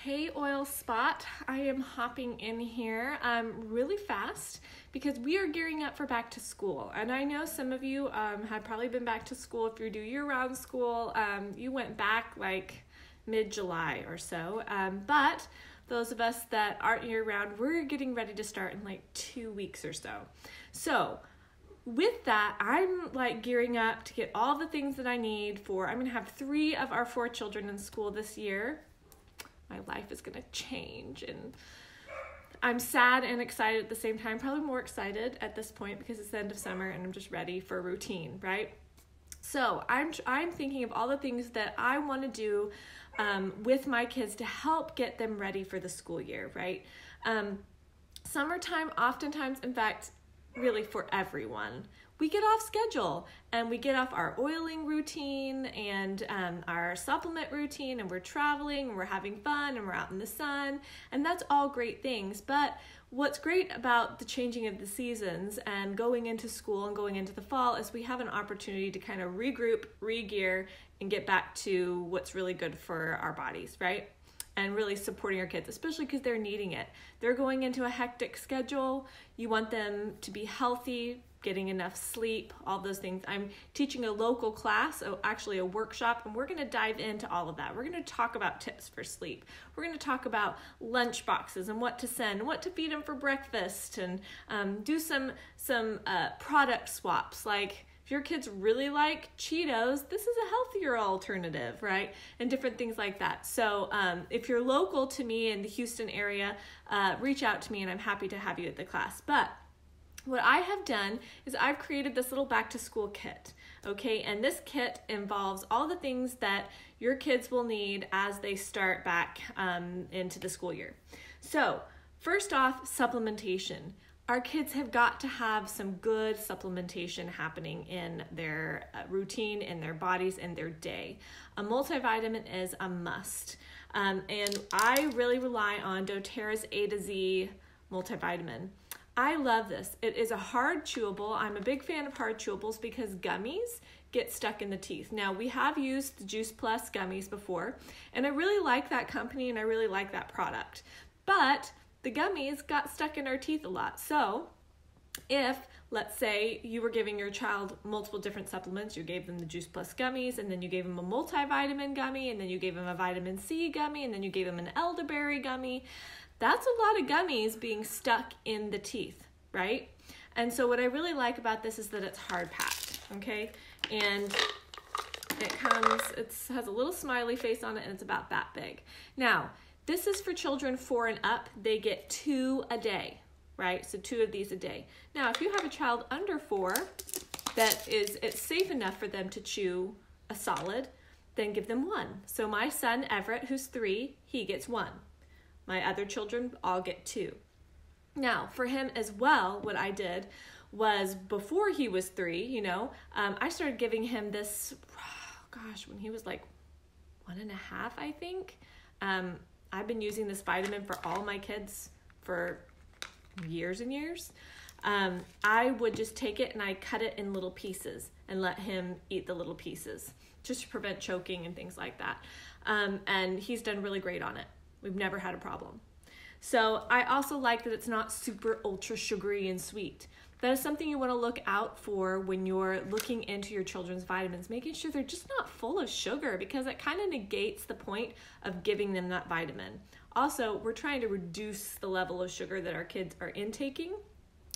Hey Oil Spot, I am hopping in here really fast because we are gearing up for back to school. And I know some of you have probably been back to school. If you do year-round school, you went back like mid-July or so. But those of us that aren't year-round, we're getting ready to start in like 2 weeks or so. So with that, I'm like gearing up to get all the things that I need I'm gonna have 3 of our 4 children in school this year. My life is gonna change, and I'm sad and excited at the same time, probably more excited at this point because it's the end of summer and I'm just ready for a routine, right? So I'm thinking of all the things that I want to do with my kids to help get them ready for the school year, right? Summertime, oftentimes, in fact, really for everyone, we get off schedule and we get off our oiling routine and our supplement routine, and we're traveling and we're having fun and we're out in the sun, and that's all great things. But what's great about the changing of the seasons and going into school and going into the fall is we have an opportunity to kind of regroup, re-gear, and get back to what's really good for our bodies, right? And really supporting our kids, especially because they're needing it. They're going into a hectic schedule. You want them to be healthy, getting enough sleep, all those things. I'm teaching a local class, actually a workshop, and we're going to dive into all of that. We're going to talk about tips for sleep. We're going to talk about lunch boxes and what to send, what to feed them for breakfast, and do some product swaps. Like, if your kids really like Cheetos, this is a healthier alternative, right? And different things like that. So if you're local to me in the Houston area, reach out to me and I'm happy to have you at the class. But what I have done is I've created this little back to school kit, okay? And this kit involves all the things that your kids will need as they start back into the school year. So first off, supplementation. Our kids have got to have some good supplementation happening in their routine, in their bodies, in their day. A multivitamin is a must. And I really rely on doTERRA's A to Z multivitamin. I love this. It is a hard chewable. I'm a big fan of hard chewables because gummies get stuck in the teeth. Now, we have used the Juice Plus gummies before, and I really like that company and I really like that product. But the gummies got stuck in our teeth a lot. So if, let's say, you were giving your child multiple different supplements, you gave them the Juice Plus gummies, and then you gave them a multivitamin gummy, and then you gave them a vitamin C gummy, and then you gave them an elderberry gummy, that's a lot of gummies being stuck in the teeth, right? And so what I really like about this is that it's hard packed, okay? And it has a little smiley face on it, and it's about that big. Now, this is for children 4 and up. They get 2 a day, right? So 2 of these a day. Now, if you have a child under 4 it's safe enough for them to chew a solid, then give them 1. So my son, Everett, who's 3, he gets 1. My other children all get 2. Now, for him as well, what I did was before he was 3, I started giving him this, when he was like 1.5, I think. I've been using this vitamin for all my kids for years and years. I would just take it and I cut it in little pieces and let him eat the little pieces just to prevent choking and things like that. And he's done really great on it. We've never had a problem. So I also like that it's not super ultra sugary and sweet. That is something you want to look out for when you're looking into your children's vitamins, making sure they're just not full of sugar, because it kind of negates the point of giving them that vitamin. Also, we're trying to reduce the level of sugar that our kids are intaking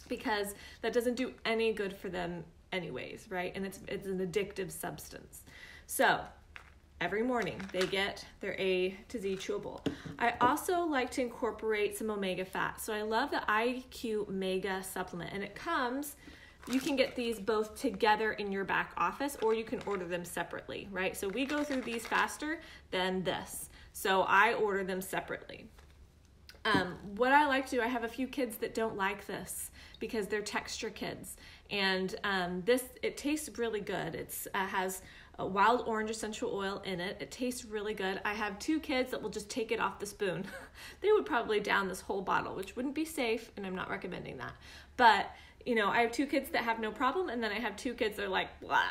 because that doesn't do any good for them anyways, right? And it's an addictive substance. So every morning they get their A to Z chewable. I also like to incorporate some omega fat. So I love the IQ Mega supplement, and you can get these both together in your back office, or you can order them separately, right? So we go through these faster than this. So I order them separately. What I like to do, I have a few kids that don't like this because they're texture kids. And it tastes really good. It has a wild orange essential oil in it. It tastes really good. I have 2 kids that will just take it off the spoon. They would probably down this whole bottle, which wouldn't be safe, and I'm not recommending that. But, I have 2 kids that have no problem, and then I have 2 kids that are like, blah.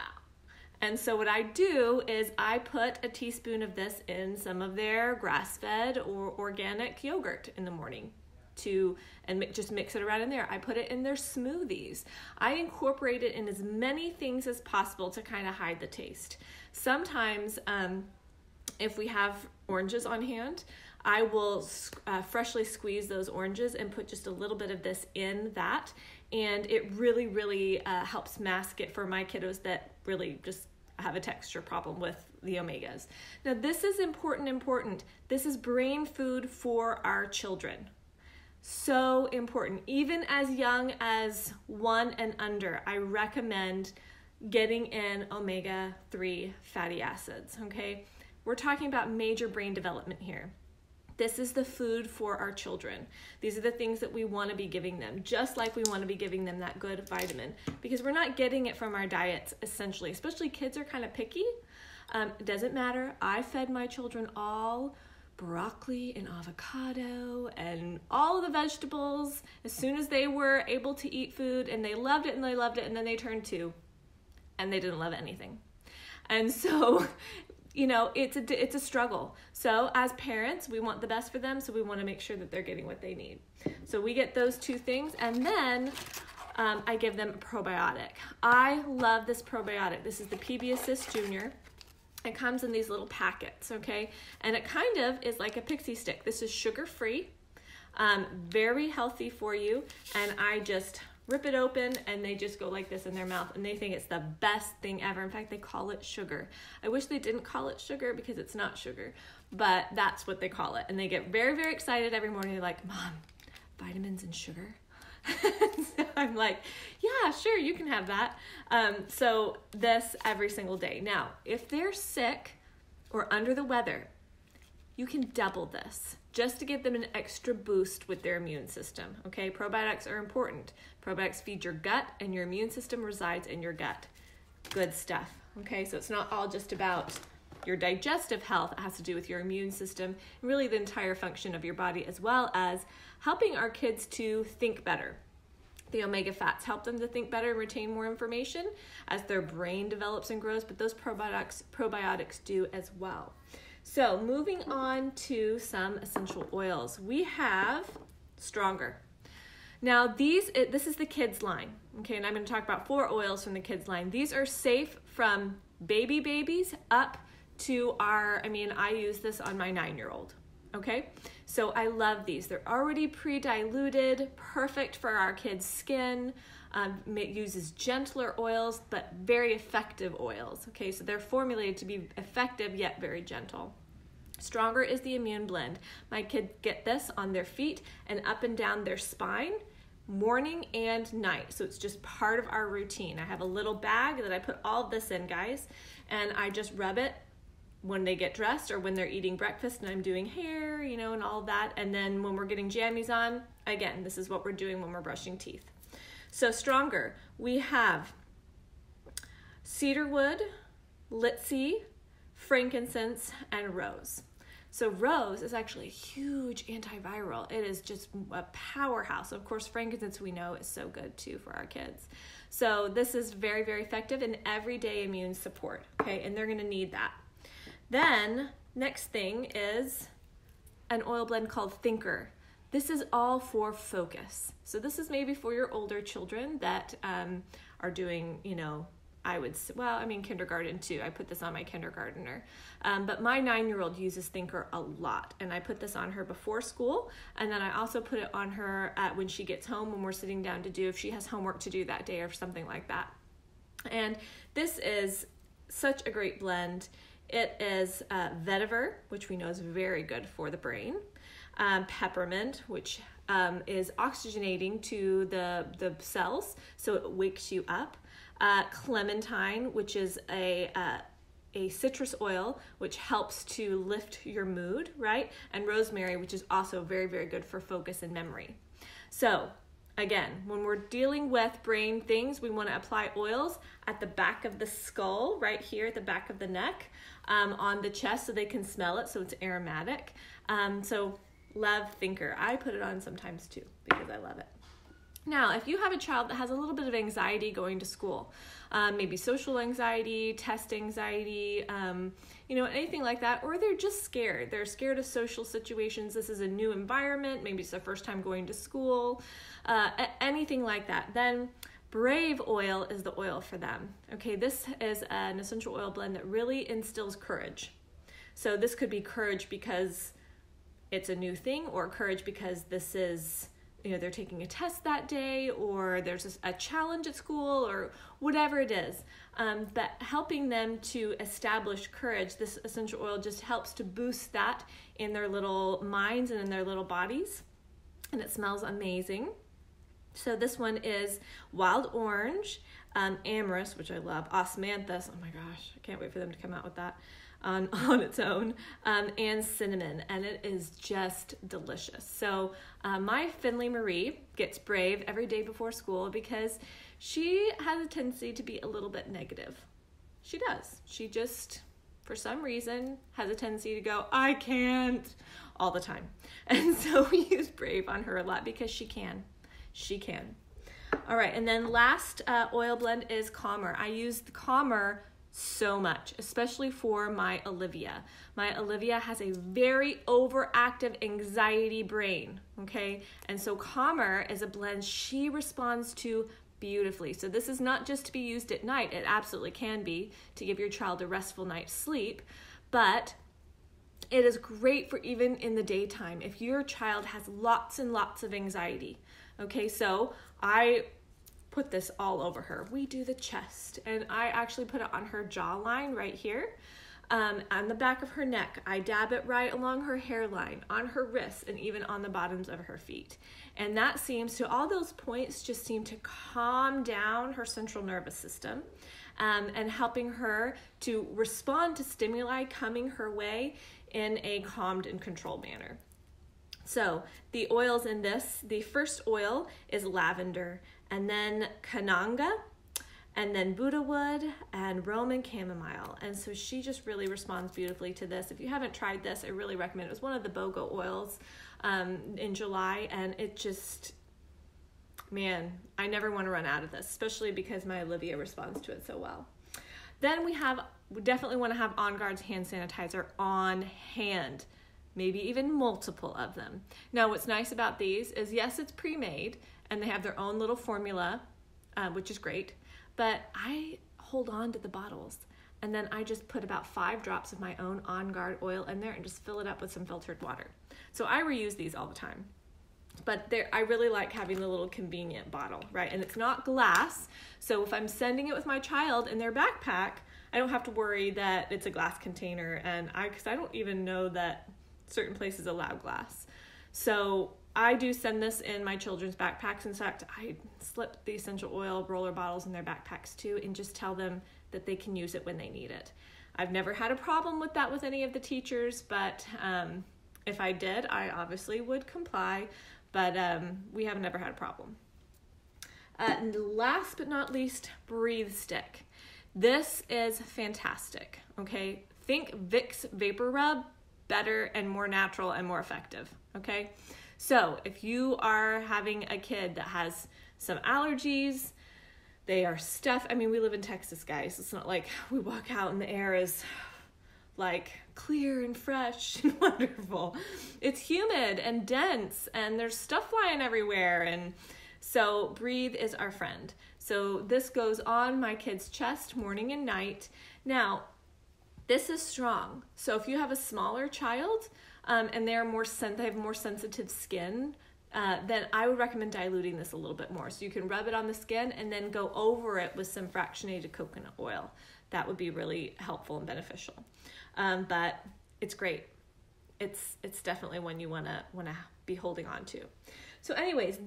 And so what I do is I put a teaspoon of this in some of their grass-fed or organic yogurt in the morning and just mix it around in there. I put it in their smoothies. I incorporate it in as many things as possible to kind of hide the taste. Sometimes if we have oranges on hand, I will freshly squeeze those oranges and put just a little bit of this in that. And it really, really helps mask it for my kiddos that really just have a texture problem with the omegas. Now this is important. This is brain food for our children. So important. Even as young as 1 and under, I recommend getting in omega-3 fatty acids, okay? We're talking about major brain development here. This is the food for our children. These are the things that we want to be giving them, just like we want to be giving them that good vitamin, because we're not getting it from our diets, essentially. Especially kids are kind of picky. It doesn't matter. I fed my children all broccoli and avocado and all of the vegetables as soon as they were able to eat food, and they loved it, and then they turned 2 and they didn't love anything. And so it's a struggle. So as parents, we want the best for them, so we want to make sure that they're getting what they need. So we get those 2 things, and then I give them a probiotic. I love this probiotic. This is the PB Assist Junior. It comes in these little packets, okay? And it kind of is like a pixie stick. This is sugar-free, very healthy for you, and I just rip it open, and they just go like this in their mouth, and they think it's the best thing ever. In fact, they call it sugar. I wish they didn't call it sugar, because it's not sugar, but that's what they call it. And they get very, very excited every morning. They're like, Mom, vitamins and sugar? So I'm like, yeah, sure, you can have that. So this every single day. Now, if they're sick or under the weather, you can double this just to give them an extra boost with their immune system, okay? Probiotics are important. Probiotics feed your gut, and your immune system resides in your gut. Good stuff, okay? So it's not all just about your digestive health. It has to do with your immune system, and really the entire function of your body, as well as helping our kids to think better. The omega fats help them to think better and retain more information as their brain develops and grows, but those probiotics do as well. So moving on to some essential oils. We have Stronger. Now this is the kids line, okay, and I'm going to talk about 4 oils from the kids line. These are safe from babies up to I use this on my 9-year-old, okay? So I love these. They're already pre-diluted, perfect for our kids' skin. It uses gentler oils, but very effective oils, okay? So they're formulated to be effective yet very gentle. Stronger is the immune blend. My kids get this on their feet and up and down their spine, morning and night. So it's just part of our routine. I have a little bag that I put all of this in, guys, and I just rub it when they get dressed or when they're eating breakfast and I'm doing hair, and all that. And then when we're getting jammies on, again, this is what we're doing when we're brushing teeth. So Stronger, we have cedarwood, litchi, frankincense, and rose. So rose is actually a huge antiviral. It is just a powerhouse. Of course, frankincense we know is so good too for our kids. So this is very, very effective in everyday immune support, okay? And they're gonna need that. Then, next thing is an oil blend called Thinker. This is all for focus. So this is maybe for your older children that are doing, kindergarten too. I put this on my kindergartner. But my 9-year-old uses Thinker a lot. And I put this on her before school. And then I also put it on her when she gets home, when we're sitting down to do, if she has homework to do that day or something like that. And this is such a great blend. It is vetiver, which we know is very good for the brain. Peppermint, which is oxygenating to the cells, so it wakes you up. Clementine, which is a citrus oil, which helps to lift your mood, right? And rosemary, which is also very, very good for focus and memory. So again, when we're dealing with brain things, we want to apply oils at the back of the skull, right here at the back of the neck, on the chest so they can smell it, so it's aromatic. So love Thinker. I put it on sometimes too because I love it. Now, if you have a child that has a little bit of anxiety going to school, maybe social anxiety, test anxiety, anything like that, or they're just scared. They're scared of social situations. This is a new environment. Maybe it's their first time going to school, anything like that. Then Brave oil is the oil for them. Okay, this is an essential oil blend that really instills courage. So this could be courage because it's a new thing, or courage because this is, they're taking a test that day, or there's a challenge at school, or whatever it is. But helping them to establish courage, this essential oil just helps to boost that in their little minds and in their little bodies. And it smells amazing. So this one is wild orange, amorous, which I love, osmanthus, oh my gosh, I can't wait for them to come out with that on its own, and cinnamon, and it is just delicious. So my Finley Marie gets Brave every day before school because she has a tendency to be a little bit negative. She does. She just, for some reason, has a tendency to go, I can't, all the time. And so we use Brave on her a lot because she can. She can. All right, and then last oil blend is Calmer. I use the Calmer so much, especially for my Olivia. My Olivia has a very overactive anxiety brain, okay? And so Calmer is a blend she responds to beautifully. So this is not just to be used at night. It absolutely can be to give your child a restful night's sleep, but it is great for even in the daytime if your child has lots and lots of anxiety. Okay, so I put this all over her. We do the chest, and I actually put it on her jawline right here, on the back of her neck. I dab it right along her hairline, on her wrists, and even on the bottoms of her feet. And that seems to, all those points just seem to calm down her central nervous system, and helping her to respond to stimuli coming her way in a calmed and controlled manner. So the oils in this, the first oil is lavender, and then Kananga, and then Buddha wood, and Roman chamomile. And so she just really responds beautifully to this. If you haven't tried this, I really recommend it. It was one of the BOGO oils in July, and it just, man, I never want to run out of this, especially because my Olivia responds to it so well. Then we definitely want to have On Guard's hand sanitizer on hand. Maybe even multiple of them. Now, what's nice about these is, yes, it's pre-made, and they have their own little formula, which is great, but I hold on to the bottles, and then I just put about 5 drops of my own On Guard oil in there and just fill it up with some filtered water. So I reuse these all the time. But I really like having the little convenient bottle, right? And it's not glass, so if I'm sending it with my child in their backpack, I don't have to worry that it's a glass container, and because I don't even know that certain places allow glass. So I do send this in my children's backpacks. In fact, I slip the essential oil roller bottles in their backpacks too, and just tell them that they can use it when they need it. I've never had a problem with that with any of the teachers, but if I did, I obviously would comply, but we have never had a problem. And last but not least, Breathe Stick. This is fantastic, okay? Think Vicks Vapor Rub, better and more natural and more effective, okay? So if you are having a kid that has some allergies, they are stuffed. I mean, we live in Texas, guys. It's not like we walk out and the air is like clear and fresh and wonderful. It's humid and dense, and there's stuff flying everywhere. And so Breathe is our friend. So this goes on my kid's chest morning and night. Now, this is strong. So if you have a smaller child and they have more sensitive skin, then I would recommend diluting this a little bit more. So you can rub it on the skin and then go over it with some fractionated coconut oil. That would be really helpful and beneficial. But it's great. It's definitely one you wanna be holding on to. So anyways,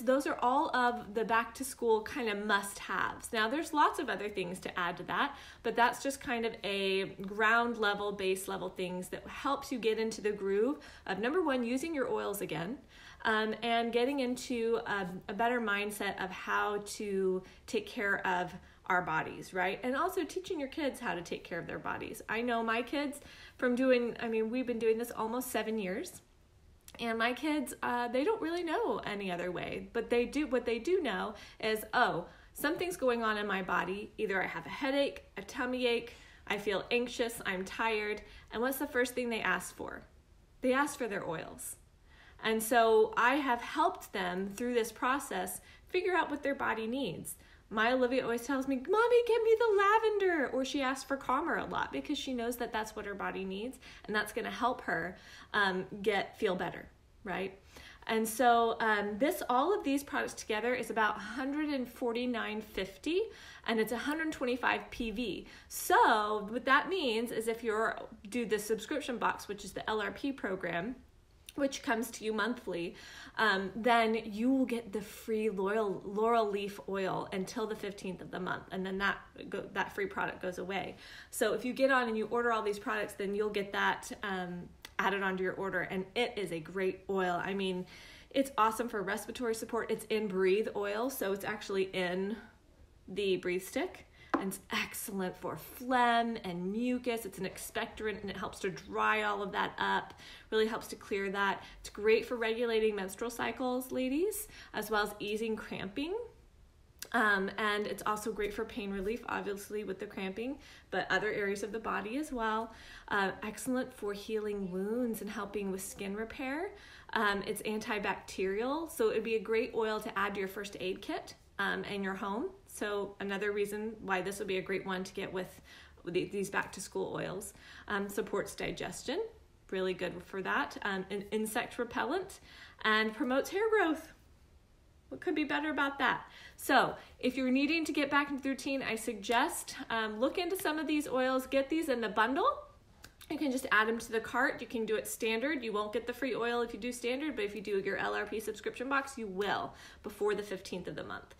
those are all of the back to school kind of must-haves. Now there's lots of other things to add to that, but that's just kind of a ground level, base level things that helps you get into the groove of, number one, using your oils again, and getting into a better mindset of how to take care of our bodies, right? And also teaching your kids how to take care of their bodies. I know my kids we've been doing this almost 7 years. And my kids, they don't really know any other way, but what they do know is, oh, something's going on in my body. Either I have a headache, a tummy ache, I feel anxious, I'm tired. And what's the first thing they ask for? They ask for their oils. And so I have helped them through this process figure out what their body needs. My Olivia always tells me, Mommy, give me the lavender. Or she asks for calmer a lot because she knows that that's what her body needs. And that's going to help her feel better, right? And so all of these products together is about $149.50, and it's 125 PV. So what that means is if you do the subscription box, which is the LRP program, which comes to you monthly, then you will get the free laurel leaf oil until the 15th of the month, and then that free product goes away. So if you get on and you order all these products, then you'll get that added onto your order, and it is a great oil. I mean, it's awesome for respiratory support. It's in Breathe oil, so it's actually in the Breathe stick, and it's excellent for phlegm and mucus. It's an expectorant, and it helps to dry all of that up, really helps to clear that. It's great for regulating menstrual cycles, ladies, as well as easing cramping. And it's also great for pain relief, obviously, with the cramping, but other areas of the body as well. Excellent for healing wounds and helping with skin repair. It's antibacterial, so it'd be a great oil to add to your first aid kit in your home. So another reason why this would be a great one to get with these back-to-school oils. Supports digestion, really good for that. An insect repellent, and promotes hair growth. What could be better about that? So if you're needing to get back into the routine, I suggest look into some of these oils. Get these in the bundle. You can just add them to the cart. You can do it standard. You won't get the free oil if you do standard, but if you do your LRP subscription box, you will before the 15th of the month.